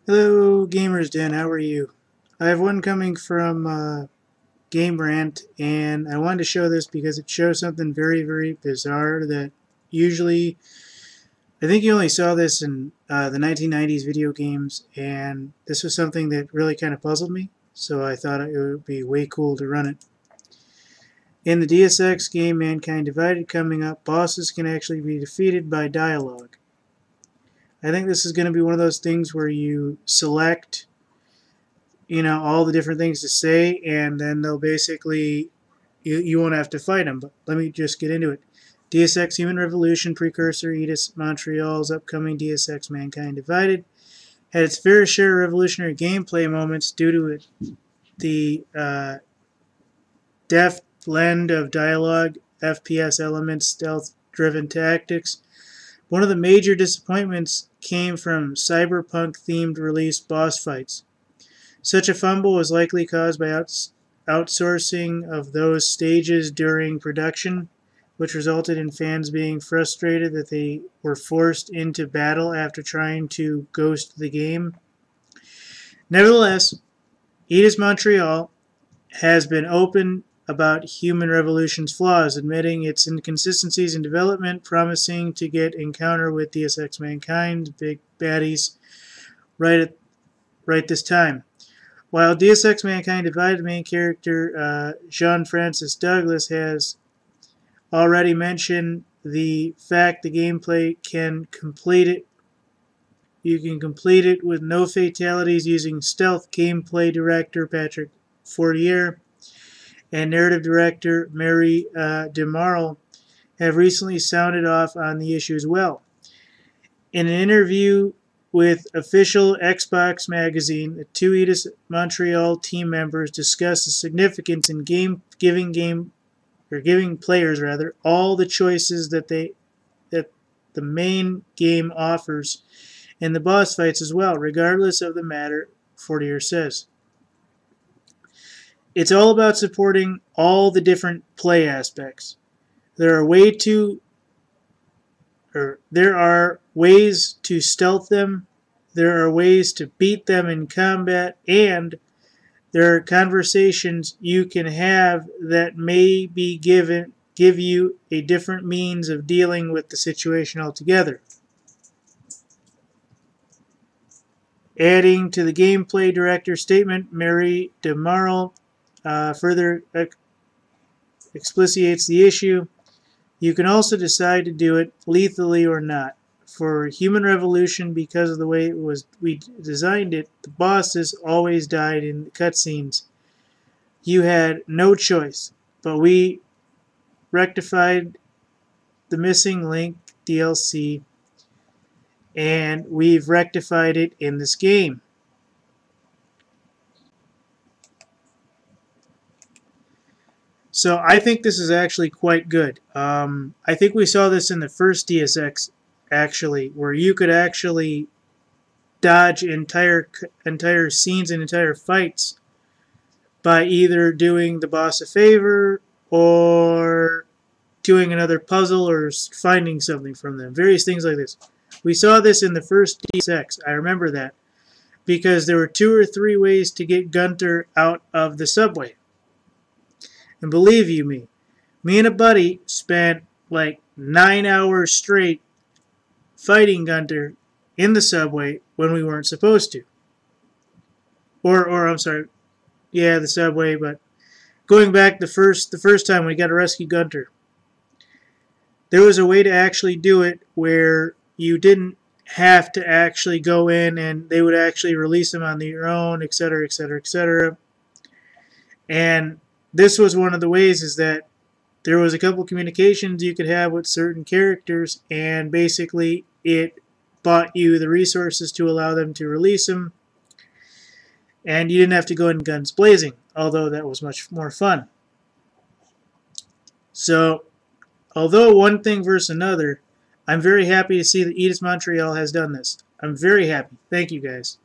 Hello, Gamers Den. How are you? I have one coming from Game Rant, and I wanted to show this because it shows something very, very bizarre that usually, I think you only saw this in the 1990s video games, and this was something that really kind of puzzled me, so I thought it would be way cool to run it. In the Deus Ex game Mankind Divided coming up, bosses can actually be defeated by dialogue. I think this is going to be one of those things where you select all the different things to say, and then they'll basically, you won't have to fight them. But let me just get into it. Deus Ex Human Revolution precursor Eidos Montreal's upcoming Deus Ex Mankind Divided had its fair share of revolutionary gameplay moments due to the deft blend of dialogue, FPS elements, stealth-driven tactics. One of the major disappointments came from cyberpunk-themed release boss fights. Such a fumble was likely caused by outsourcing of those stages during production, which resulted in fans being frustrated that they were forced into battle after trying to ghost the game. Nevertheless, Eidos Montreal has been open about Human Revolution's flaws, admitting its inconsistencies in development, promising to get encounter with Deus Ex Mankind's big baddies right this time. While Deus Ex Mankind Divided, main character Jean Francis Douglas has already mentioned the fact the gameplay can complete it. You can complete it with no fatalities using stealth. Gameplay director Patrick Fortier and narrative director Mary DeMarle have recently sounded off on the issue as well. In an interview with official Xbox magazine, the two Eidos Montreal team members discussed the significance in giving players all the choices that the main game offers, and the boss fights as well, regardless of the matter. Fortier says it's all about supporting all the different play aspects. There are ways to stealth them, there are ways to beat them in combat, and there are conversations you can have that may give you a different means of dealing with the situation altogether. Adding to the gameplay director's statement, Mary DeMarle further explicitates the issue. You can also decide to do it lethally or not. For Human Revolution, because of the way we designed it, the bosses always died in the cutscenes. You had no choice, but we rectified the missing link DLC, and we've rectified it in this game. So I think this is actually quite good. I think we saw this in the first Deus Ex, actually, where you could actually dodge entire scenes and entire fights by either doing the boss a favor or doing another puzzle or finding something from them. Various things like this. We saw this in the first Deus Ex. I remember that because there were 2 or 3 ways to get Gunter out of the subway. And believe you me and a buddy spent like 9 hours straight fighting Gunter in the subway when we weren't supposed to. Or I'm sorry, yeah, the subway, but going back the first time we got to rescue Gunter, there was a way to actually do it where you didn't have to actually go in and they would actually release him on their own, etc., etc., etc. And this was one of the ways, is that there was a couple communications you could have with certain characters, and basically it bought you the resources to allow them to release them, and you didn't have to go in guns blazing, although that was much more fun. So, although one thing versus another, I'm very happy to see that Eidos Montreal has done this. I'm very happy. Thank you, guys.